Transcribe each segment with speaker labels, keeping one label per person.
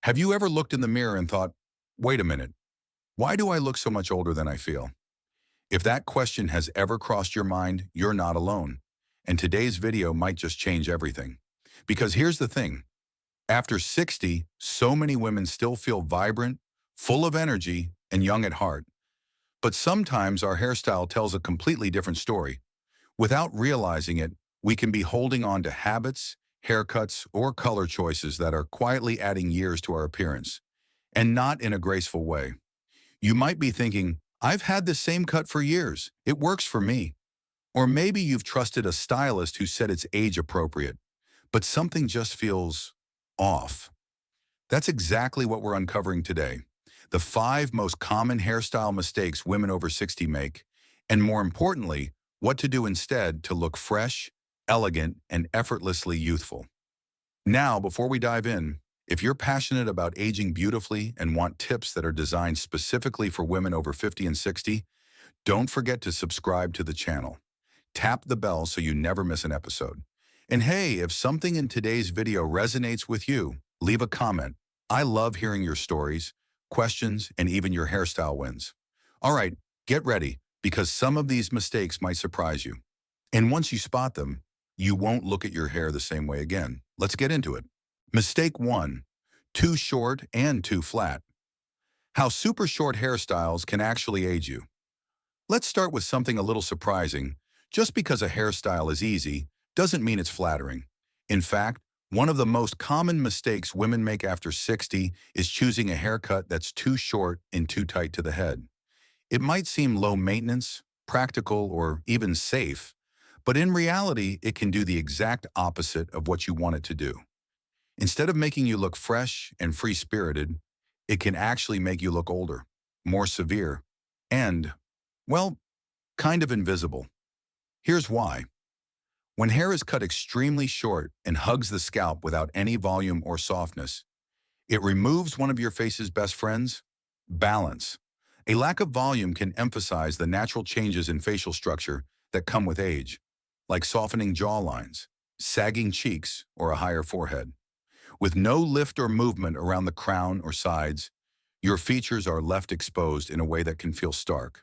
Speaker 1: Have you ever looked in the mirror and thought, wait a minute, why do I look so much older than I feel? If that question has ever crossed your mind, you're not alone. And today's video might just change everything. Because here's the thing, after 60, so many women still feel vibrant, full of energy, and young at heart. But sometimes our hairstyle tells a completely different story. Without realizing it, we can be holding on to habits, haircuts, or color choices that are quietly adding years to our appearance, and not in a graceful way. You might be thinking, I've had the same cut for years. It works for me. Or maybe you've trusted a stylist who said it's age appropriate, but something just feels off. That's exactly what we're uncovering today. The 5 most common hairstyle mistakes women over 60 make, and more importantly, what to do instead to look fresh, elegant, and effortlessly youthful. Now, before we dive in, if you're passionate about aging beautifully and want tips that are designed specifically for women over 50 and 60, don't forget to subscribe to the channel. Tap the bell so you never miss an episode. And hey, if something in today's video resonates with you, leave a comment. I love hearing your stories, questions, and even your hairstyle wins. All right, get ready, because some of these mistakes might surprise you. And once you spot them, you won't look at your hair the same way again. Let's get into it. Mistake 1, too short and too flat. How super short hairstyles can actually age you. Let's start with something a little surprising. Just because a hairstyle is easy doesn't mean it's flattering. In fact, one of the most common mistakes women make after 60 is choosing a haircut that's too short and too tight to the head. It might seem low maintenance, practical, or even safe, but in reality, it can do the exact opposite of what you want it to do. Instead of making you look fresh and free-spirited, it can actually make you look older, more severe, and, well, kind of invisible. Here's why. When hair is cut extremely short and hugs the scalp without any volume or softness, it removes one of your face's best friends, balance. A lack of volume can emphasize the natural changes in facial structure that come with age, like softening jawlines, sagging cheeks, or a higher forehead. With no lift or movement around the crown or sides, your features are left exposed in a way that can feel stark.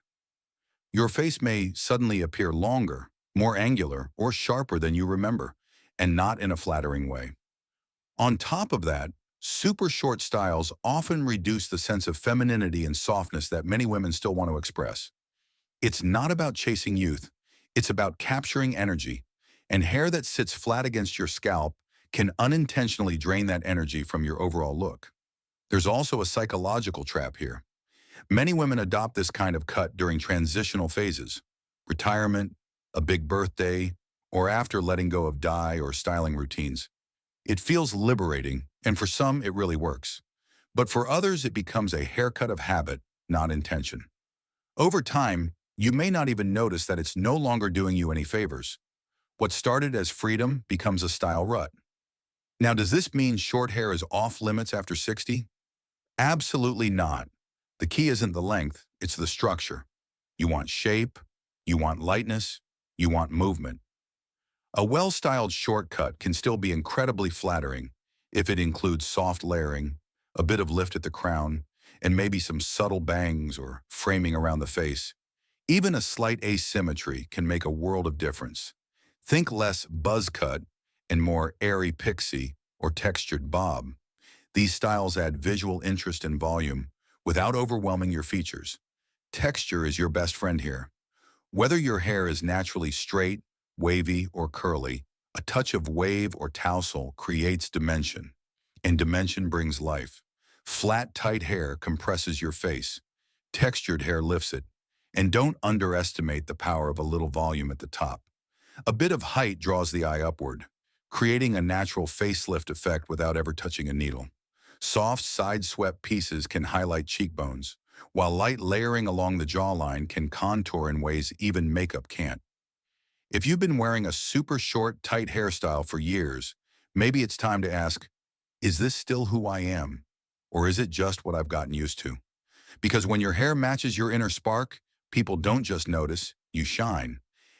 Speaker 1: Your face may suddenly appear longer, more angular, or sharper than you remember, and not in a flattering way. On top of that, super short styles often reduce the sense of femininity and softness that many women still want to express. It's not about chasing youth, it's about capturing energy, and hair that sits flat against your scalp can unintentionally drain that energy from your overall look. There's also a psychological trap here. Many women adopt this kind of cut during transitional phases, retirement, a big birthday, or after letting go of dye or styling routines. It feels liberating, and for some, it really works. But for others, it becomes a haircut of habit, not intention. Over time, you may not even notice that it's no longer doing you any favors. What started as freedom becomes a style rut. Now, does this mean short hair is off limits after 60? Absolutely not. The key isn't the length, it's the structure. You want shape, you want lightness, you want movement. A well-styled shortcut can still be incredibly flattering if it includes soft layering, a bit of lift at the crown, and maybe some subtle bangs or framing around the face. Even a slight asymmetry can make a world of difference. Think less buzz cut and more airy pixie or textured bob. These styles add visual interest and volume without overwhelming your features. Texture is your best friend here. Whether your hair is naturally straight, wavy, or curly, a touch of wave or tousle creates dimension, and dimension brings life. Flat, tight hair compresses your face. Textured hair lifts it. And don't underestimate the power of a little volume at the top. A bit of height draws the eye upward, creating a natural facelift effect without ever touching a needle. Soft, side-swept pieces can highlight cheekbones, while light layering along the jawline can contour in ways even makeup can't. If you've been wearing a super short, tight hairstyle for years, maybe it's time to ask, is this still who I am? Or is it just what I've gotten used to? Because when your hair matches your inner spark, people don't just notice, you shine.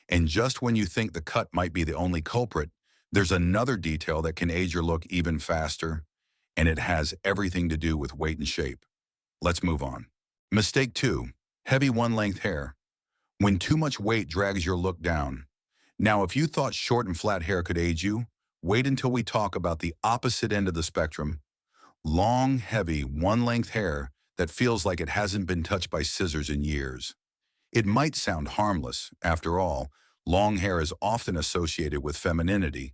Speaker 1: And just when you think the cut might be the only culprit, there's another detail that can age your look even faster, and it has everything to do with weight and shape. Let's move on. Mistake 2. Heavy one-length hair. When too much weight drags your look down. Now, if you thought short and flat hair could age you, wait until we talk about the opposite end of the spectrum. Long, heavy, one-length hair that feels like it hasn't been touched by scissors in years. It might sound harmless. After all, long hair is often associated with femininity.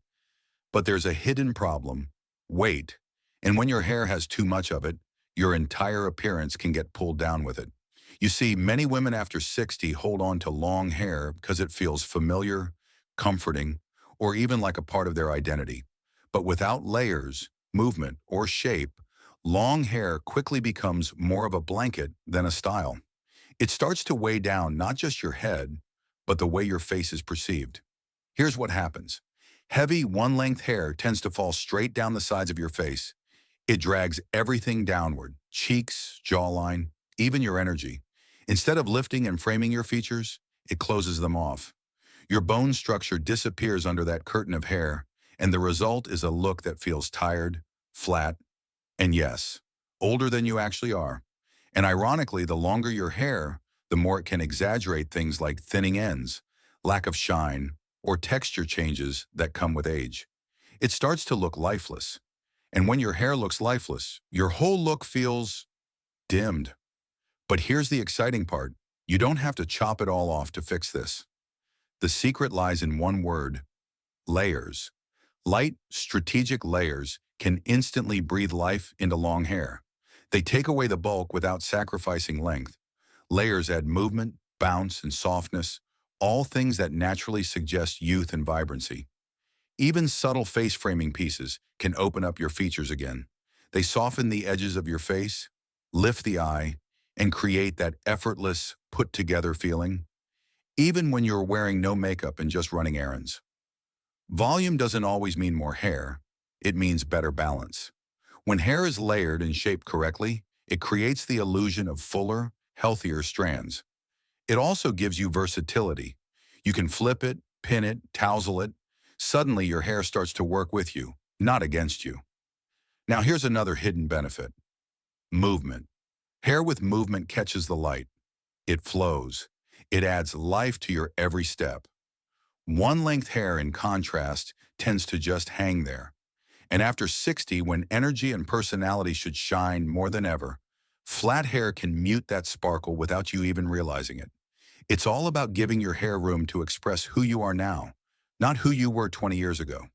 Speaker 1: But there's a hidden problem: weight. And when your hair has too much of it, your entire appearance can get pulled down with it. You see, many women after 60 hold on to long hair because it feels familiar, comforting, or even like a part of their identity. But without layers, movement, or shape, long hair quickly becomes more of a blanket than a style. It starts to weigh down not just your head, but the way your face is perceived. Here's what happens. Heavy, one-length hair tends to fall straight down the sides of your face. It drags everything downward: cheeks, jawline, even your energy. Instead of lifting and framing your features, it closes them off. Your bone structure disappears under that curtain of hair, and the result is a look that feels tired, flat, and yes, older than you actually are. And ironically, the longer your hair, the more it can exaggerate things like thinning ends, lack of shine, or texture changes that come with age. It starts to look lifeless. And when your hair looks lifeless, your whole look feels dimmed. But here's the exciting part. You don't have to chop it all off to fix this. The secret lies in one word: layers. Light, strategic layers can instantly breathe life into long hair. They take away the bulk without sacrificing length. Layers add movement, bounce, and softness, all things that naturally suggest youth and vibrancy. Even subtle face framing pieces can open up your features again. They soften the edges of your face, lift the eye, and create that effortless, put-together feeling, even when you're wearing no makeup and just running errands. Volume doesn't always mean more hair. It means better balance. When hair is layered and shaped correctly, it creates the illusion of fuller, healthier strands. It also gives you versatility. You can flip it, pin it, tousle it. Suddenly your hair starts to work with you, not against you. Now here's another hidden benefit: movement. Hair with movement catches the light. It flows. It adds life to your every step. One-length hair, in contrast, tends to just hang there. And after 60, when energy and personality should shine more than ever, flat hair can mute that sparkle without you even realizing it. It's all about giving your hair room to express who you are now, not who you were 20 years ago.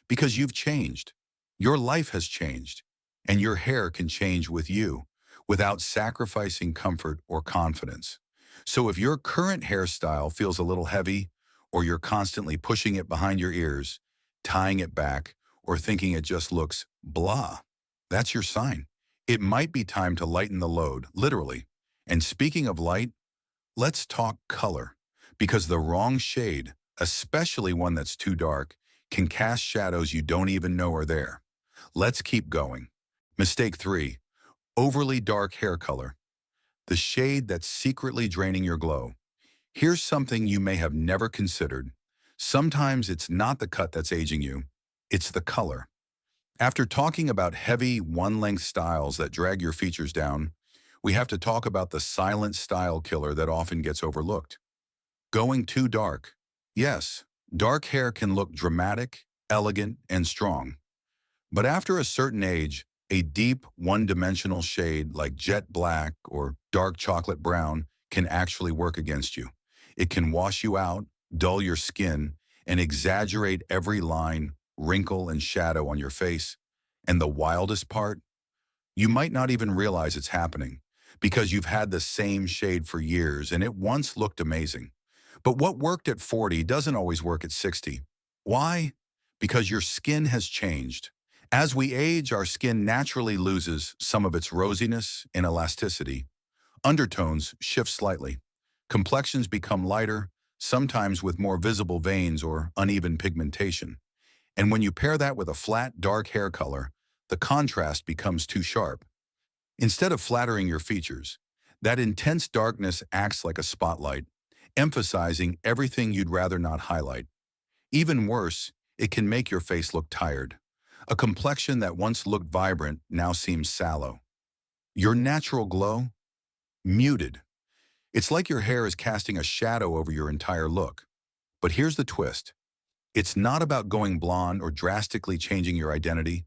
Speaker 1: Because you've changed. Your life has changed. And your hair can change with you without sacrificing comfort or confidence. So if your current hairstyle feels a little heavy, or you're constantly pushing it behind your ears, tying it back, or thinking it just looks blah, that's your sign. It might be time to lighten the load, literally. And speaking of light, let's talk color. Because the wrong shade, especially one that's too dark, can cast shadows you don't even know are there. Let's keep going. Mistake 3. Overly dark hair color. The shade that's secretly draining your glow. Here's something you may have never considered. Sometimes it's not the cut that's aging you, it's the color. After talking about heavy, one-length styles that drag your features down, we have to talk about the silent style killer that often gets overlooked: going too dark. Yes, dark hair can look dramatic, elegant, and strong. But after a certain age, a deep, one-dimensional shade like jet black or dark chocolate brown can actually work against you. It can wash you out, dull your skin, and exaggerate every line, wrinkle, and shadow on your face. And the wildest part? You might not even realize it's happening because you've had the same shade for years and it once looked amazing. But what worked at 40 doesn't always work at 60. Why? Because your skin has changed. As we age, our skin naturally loses some of its rosiness and elasticity. Undertones shift slightly. Complexions become lighter, sometimes with more visible veins or uneven pigmentation. And when you pair that with a flat, dark hair color, the contrast becomes too sharp. Instead of flattering your features, that intense darkness acts like a spotlight, emphasizing everything you'd rather not highlight. Even worse, it can make your face look tired. A complexion that once looked vibrant now seems sallow. Your natural glow? Muted. It's like your hair is casting a shadow over your entire look. But here's the twist. It's not about going blonde or drastically changing your identity.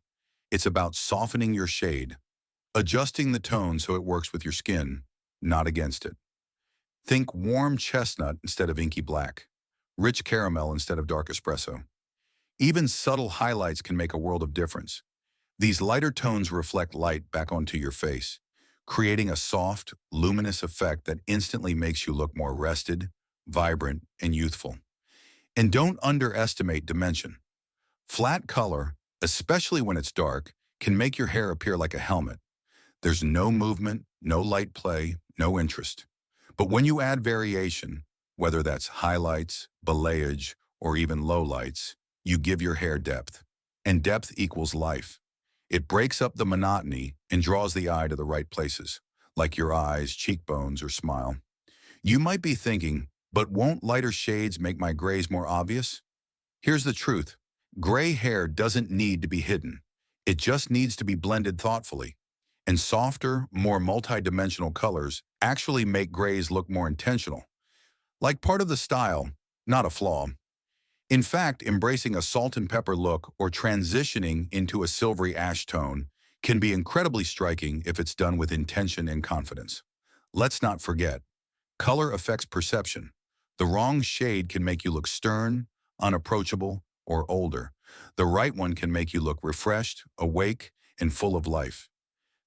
Speaker 1: It's about softening your shade, adjusting the tone so it works with your skin, not against it. Think warm chestnut instead of inky black, rich caramel instead of dark espresso. Even subtle highlights can make a world of difference. These lighter tones reflect light back onto your face, creating a soft, luminous effect that instantly makes you look more rested, vibrant, and youthful. And don't underestimate dimension. Flat color, especially when it's dark, can make your hair appear like a helmet. There's no movement, no light play, no interest. But when you add variation, whether that's highlights, balayage, or even lowlights, you give your hair depth. And depth equals life. It breaks up the monotony and draws the eye to the right places, like your eyes, cheekbones, or smile. You might be thinking, but won't lighter shades make my grays more obvious? Here's the truth. Gray hair doesn't need to be hidden. It just needs to be blended thoughtfully. And softer, more multi-dimensional colors actually make grays look more intentional, like part of the style, not a flaw. In fact, embracing a salt and pepper look or transitioning into a silvery ash tone can be incredibly striking if it's done with intention and confidence. Let's not forget, color affects perception. The wrong shade can make you look stern, unapproachable, or older. The right one can make you look refreshed, awake, and full of life.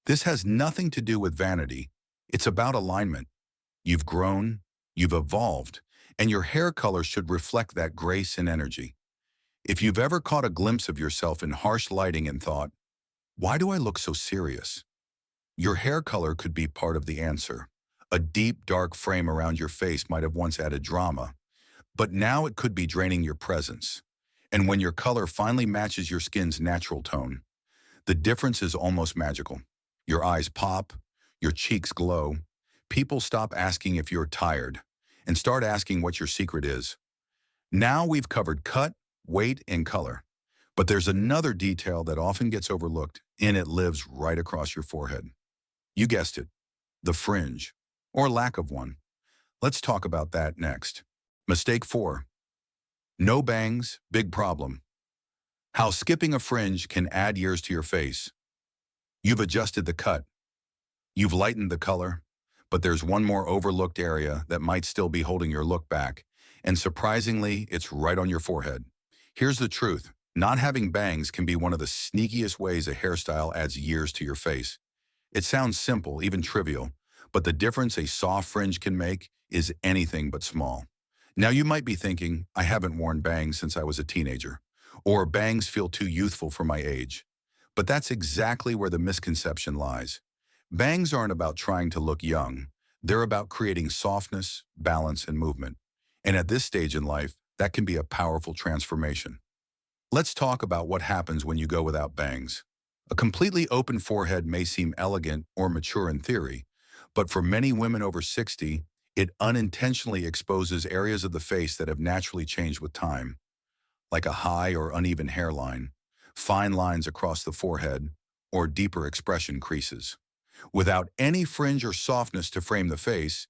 Speaker 1: This has nothing to do with vanity. It's about alignment. You've grown, you've evolved, and your hair color should reflect that grace and energy. If you've ever caught a glimpse of yourself in harsh lighting and thought, why do I look so serious? Your hair color could be part of the answer. A deep, dark frame around your face might have once added drama, but now it could be draining your presence. And when your color finally matches your skin's natural tone, the difference is almost magical. Your eyes pop, your cheeks glow. People stop asking if you're tired and start asking what your secret is. Now we've covered cut, weight, and color. But there's another detail that often gets overlooked, and it lives right across your forehead. You guessed it, the fringe, or lack of one. Let's talk about that next. Mistake 4. No bangs, big problem. How skipping a fringe can add years to your face. You've adjusted the cut. You've lightened the color. But there's one more overlooked area that might still be holding your look back. And surprisingly, it's right on your forehead. Here's the truth. Not having bangs can be one of the sneakiest ways a hairstyle adds years to your face. It sounds simple, even trivial, but the difference a soft fringe can make is anything but small. Now you might be thinking, I haven't worn bangs since I was a teenager, or bangs feel too youthful for my age. But that's exactly where the misconception lies. Bangs aren't about trying to look young. They're about creating softness, balance, and movement. And at this stage in life, that can be a powerful transformation. Let's talk about what happens when you go without bangs. A completely open forehead may seem elegant or mature in theory, but for many women over 60, it unintentionally exposes areas of the face that have naturally changed with time, like a high or uneven hairline, fine lines across the forehead, or deeper expression creases. Without any fringe or softness to frame the face,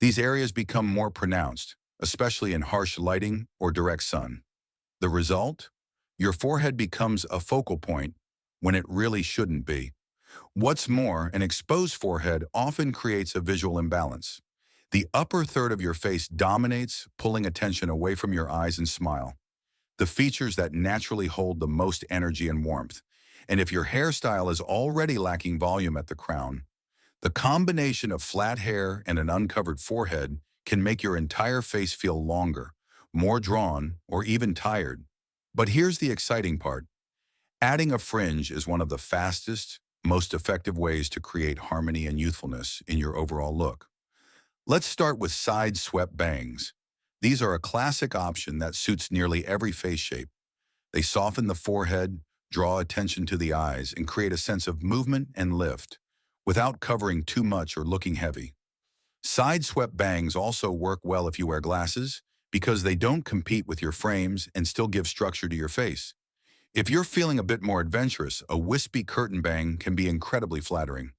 Speaker 1: these areas become more pronounced, especially in harsh lighting or direct sun. The result? Your forehead becomes a focal point when it really shouldn't be. What's more, an exposed forehead often creates a visual imbalance. The upper third of your face dominates, pulling attention away from your eyes and smile, the features that naturally hold the most energy and warmth. And if your hairstyle is already lacking volume at the crown, the combination of flat hair and an uncovered forehead can make your entire face feel longer, more drawn, or even tired. But here's the exciting part. Adding a fringe is one of the fastest, most effective ways to create harmony and youthfulness in your overall look. Let's start with side-swept bangs. These are a classic option that suits nearly every face shape. They soften the forehead, draw attention to the eyes, and create a sense of movement and lift, without covering too much or looking heavy. Side-swept bangs also work well if you wear glasses, because they don't compete with your frames and still give structure to your face. If you're feeling a bit more adventurous, a wispy curtain bang can be incredibly flattering.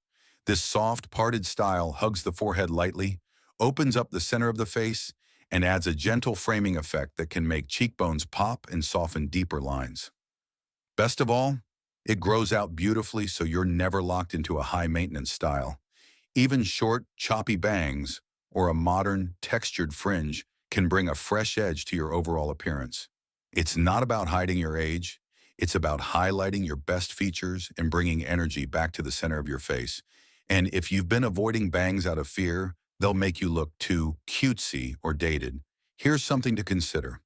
Speaker 1: This soft, parted style hugs the forehead lightly, opens up the center of the face, and adds a gentle framing effect that can make cheekbones pop and soften deeper lines. Best of all, it grows out beautifully so you're never locked into a high-maintenance style. Even short, choppy bangs or a modern, textured fringe can bring a fresh edge to your overall appearance. It's not about hiding your age. It's about highlighting your best features and bringing energy back to the center of your face. And if you've been avoiding bangs out of fear, they'll make you look too cutesy or dated. Here's something to consider.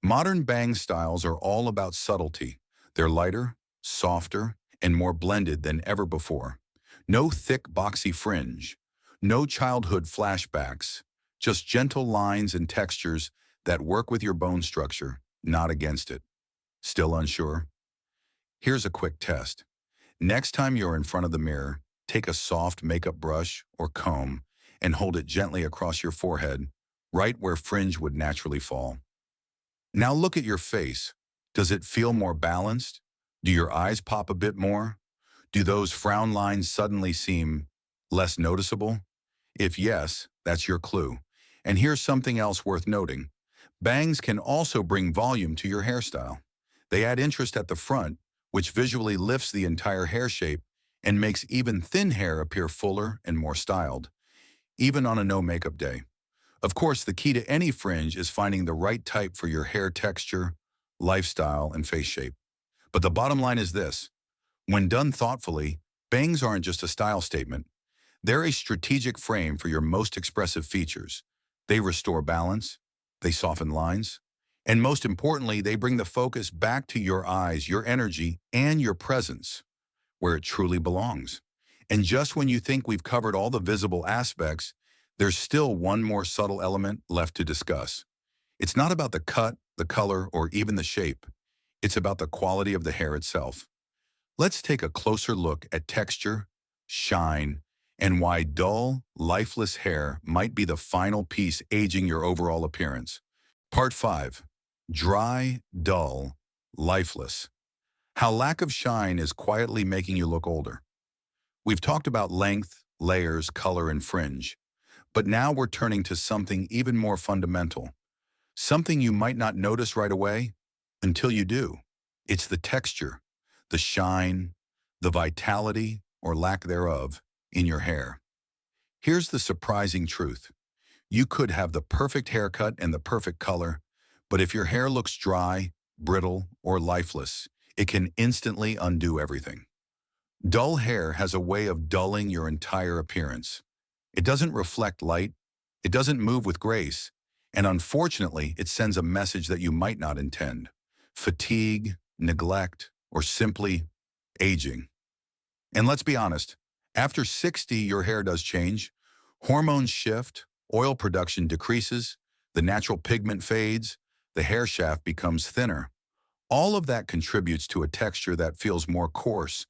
Speaker 1: Modern bang styles are all about subtlety. They're lighter, softer, and more blended than ever before. No thick, boxy fringe, no childhood flashbacks, just gentle lines and textures that work with your bone structure, not against it. Still unsure? Here's a quick test. Next time you're in front of the mirror, take a soft makeup brush or comb and hold it gently across your forehead, right where fringe would naturally fall. Now look at your face. Does it feel more balanced? Do your eyes pop a bit more? Do those frown lines suddenly seem less noticeable? If yes, that's your clue. And here's something else worth noting. Bangs can also bring volume to your hairstyle. They add interest at the front, which visually lifts the entire hair shape and makes even thin hair appear fuller and more styled, even on a no makeup day. Of course, the key to any fringe is finding the right type for your hair texture, lifestyle, and face shape. But the bottom line is this: when done thoughtfully, bangs aren't just a style statement. They're a strategic frame for your most expressive features. They restore balance, they soften lines, and most importantly, they bring the focus back to your eyes, your energy, and your presence, where it truly belongs. And just when you think we've covered all the visible aspects, there's still one more subtle element left to discuss. It's not about the cut, the color, or even the shape. It's about the quality of the hair itself. Let's take a closer look at texture, shine, and why dull, lifeless hair might be the final piece aging your overall appearance. Part 5. Dry, dull, lifeless. How lack of shine is quietly making you look older. We've talked about length, layers, color, and fringe. But now we're turning to something even more fundamental. Something you might not notice right away until you do. It's the texture, the shine, the vitality, or lack thereof, in your hair. Here's the surprising truth. You could have the perfect haircut and the perfect color, but if your hair looks dry, brittle, or lifeless, it can instantly undo everything. Dull hair has a way of dulling your entire appearance. It doesn't reflect light, it doesn't move with grace, and unfortunately, it sends a message that you might not intend: fatigue, neglect, or simply aging. And let's be honest, after 60, your hair does change. Hormones shift, oil production decreases, the natural pigment fades, the hair shaft becomes thinner. All of that contributes to a texture that feels more coarse,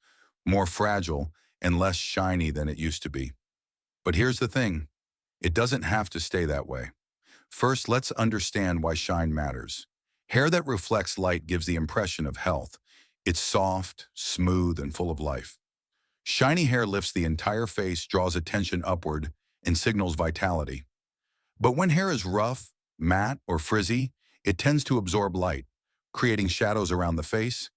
Speaker 1: more fragile, and less shiny than it used to be. But here's the thing, it doesn't have to stay that way. First, let's understand why shine matters. Hair that reflects light gives the impression of health. It's soft, smooth, and full of life. Shiny hair lifts the entire face, draws attention upward, and signals vitality. But when hair is rough, matte, or frizzy, it tends to absorb light, creating shadows around the face,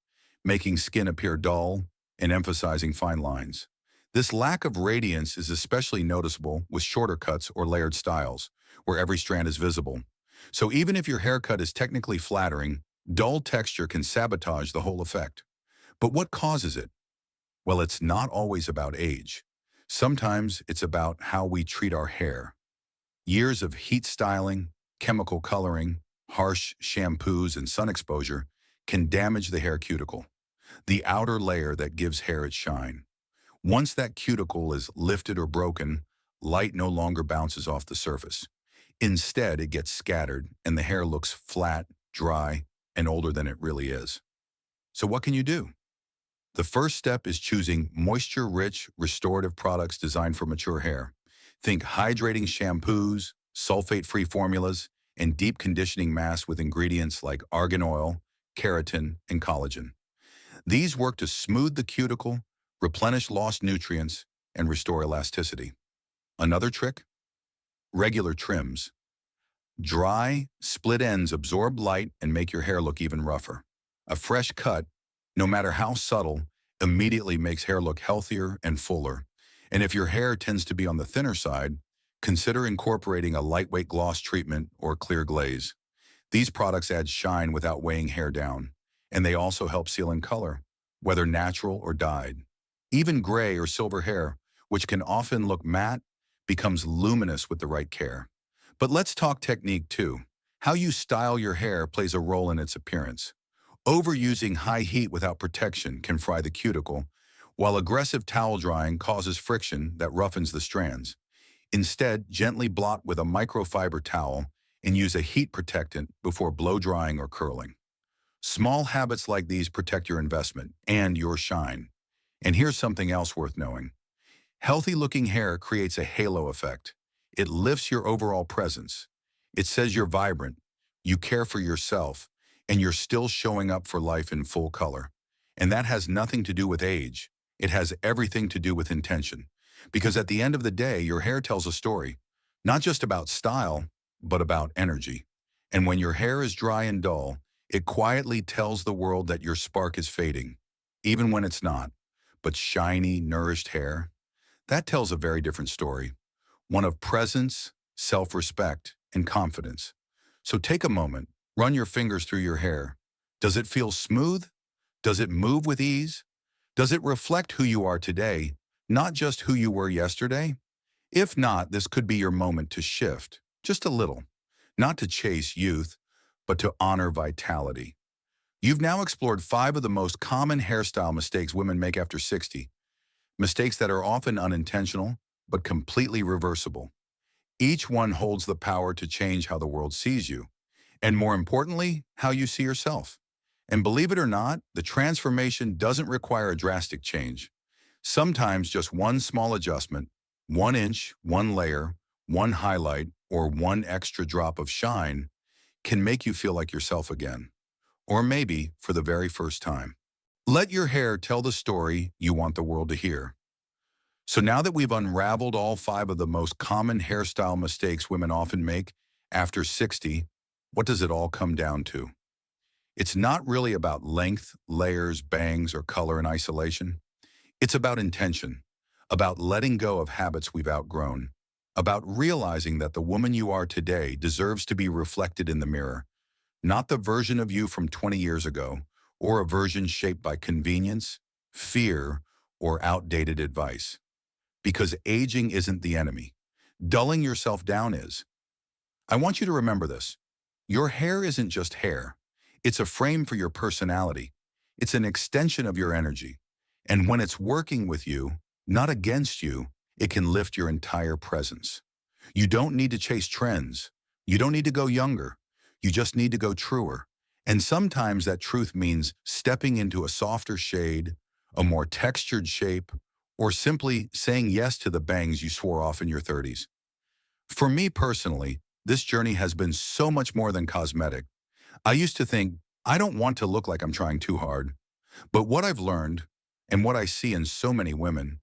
Speaker 1: making skin appear dull, and emphasizing fine lines. This lack of radiance is especially noticeable with shorter cuts or layered styles, where every strand is visible. So even if your haircut is technically flattering, dull texture can sabotage the whole effect. But what causes it? Well, it's not always about age. Sometimes it's about how we treat our hair. Years of heat styling, chemical coloring, harsh shampoos, and sun exposure can damage the hair cuticle, the outer layer that gives hair its shine. Once that cuticle is lifted or broken, light no longer bounces off the surface. Instead, it gets scattered and the hair looks flat, dry, and older than it really is. So what can you do? The first step is choosing moisture-rich, restorative products designed for mature hair. Think hydrating shampoos, sulfate-free formulas, and deep conditioning masks with ingredients like argan oil, keratin, and collagen. These work to smooth the cuticle, replenish lost nutrients, and restore elasticity. Another trick? Regular trims. Dry, split ends absorb light and make your hair look even rougher. A fresh cut, no matter how subtle, immediately makes hair look healthier and fuller. And if your hair tends to be on the thinner side, consider incorporating a lightweight gloss treatment or clear glaze. These products add shine without weighing hair down, and they also help seal in color, whether natural or dyed. Even gray or silver hair, which can often look matte, becomes luminous with the right care. But let's talk technique too. How you style your hair plays a role in its appearance. Overusing high heat without protection can fry the cuticle, while aggressive towel drying causes friction that roughens the strands. Instead, gently blot with a microfiber towel and use a heat protectant before blow drying or curling. Small habits like these protect your investment and your shine. And here's something else worth knowing. Healthy-looking hair creates a halo effect. It lifts your overall presence. It says you're vibrant, you care for yourself, and you're still showing up for life in full color. And that has nothing to do with age. It has everything to do with intention. Because at the end of the day, your hair tells a story, not just about style, but about energy. And when your hair is dry and dull, it quietly tells the world that your spark is fading, even when it's not. But shiny, nourished hair, that tells a very different story, one of presence, self-respect, and confidence. So take a moment, run your fingers through your hair. Does it feel smooth? Does it move with ease? Does it reflect who you are today, not just who you were yesterday? If not, this could be your moment to shift, just a little, not to chase youth, but to honor vitality. You've now explored 5 of the most common hairstyle mistakes women make after 60, mistakes that are often unintentional, but completely reversible. Each one holds the power to change how the world sees you, and more importantly, how you see yourself. And believe it or not, the transformation doesn't require a drastic change. Sometimes just one small adjustment, 1 inch, 1 layer, 1 highlight, or 1 extra drop of shine can make you feel like yourself again. Or maybe for the very first time. Let your hair tell the story you want the world to hear. So now that we've unraveled all 5 of the most common hairstyle mistakes women often make after 60, what does it all come down to? It's not really about length, layers, bangs, or color in isolation. It's about intention, about letting go of habits we've outgrown, about realizing that the woman you are today deserves to be reflected in the mirror, not the version of you from 20 years ago, or a version shaped by convenience, fear, or outdated advice. Because aging isn't the enemy. Dulling yourself down is. I want you to remember this. Your hair isn't just hair. It's a frame for your personality. It's an extension of your energy. And when it's working with you, not against you, it can lift your entire presence. You don't need to chase trends. You don't need to go younger. You just need to go truer. And sometimes that truth means stepping into a softer shade, a more textured shape, or simply saying yes to the bangs you swore off in your 30s. For me personally, this journey has been so much more than cosmetic. I used to think, I don't want to look like I'm trying too hard. But what I've learned, and what I see in so many women,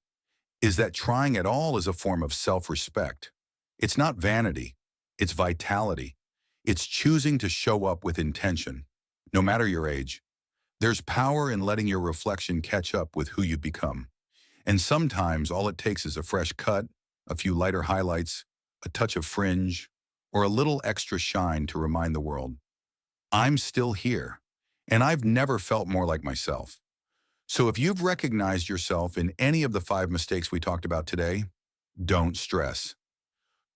Speaker 1: is that trying at all is a form of self-respect. It's not vanity, it's vitality. It's choosing to show up with intention, no matter your age. There's power in letting your reflection catch up with who you've become. And sometimes all it takes is a fresh cut, a few lighter highlights, a touch of fringe, or a little extra shine to remind the world, I'm still here, and I've never felt more like myself. So if you've recognized yourself in any of the 5 mistakes we talked about today, don't stress.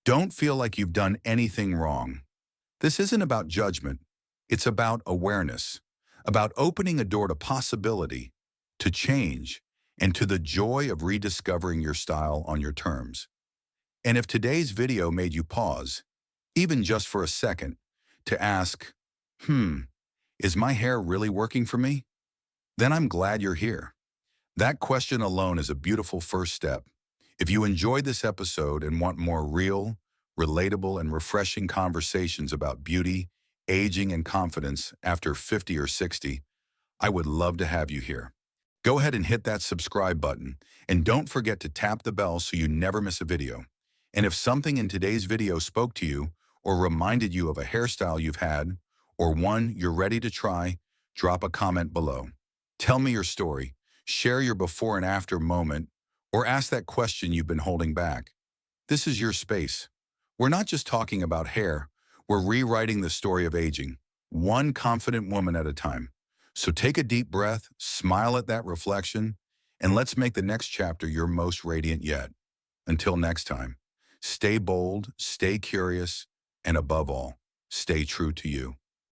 Speaker 1: Don't feel like you've done anything wrong. This isn't about judgment. It's about awareness, about opening a door to possibility, to change, and to the joy of rediscovering your style on your terms. And if today's video made you pause, even just for a second, to ask, is my hair really working for me? Then I'm glad you're here. That question alone is a beautiful first step. If you enjoyed this episode and want more real, relatable, and refreshing conversations about beauty, aging, and confidence after 50 or 60, I would love to have you here. Go ahead and hit that subscribe button, and don't forget to tap the bell so you never miss a video. And if something in today's video spoke to you or reminded you of a hairstyle you've had or one you're ready to try, drop a comment below. Tell me your story, share your before and after moment, or ask that question you've been holding back. This is your space. We're not just talking about hair, we're rewriting the story of aging, one confident woman at a time. So take a deep breath, smile at that reflection, and let's make the next chapter your most radiant yet. Until next time, stay bold, stay curious, and above all, stay true to you.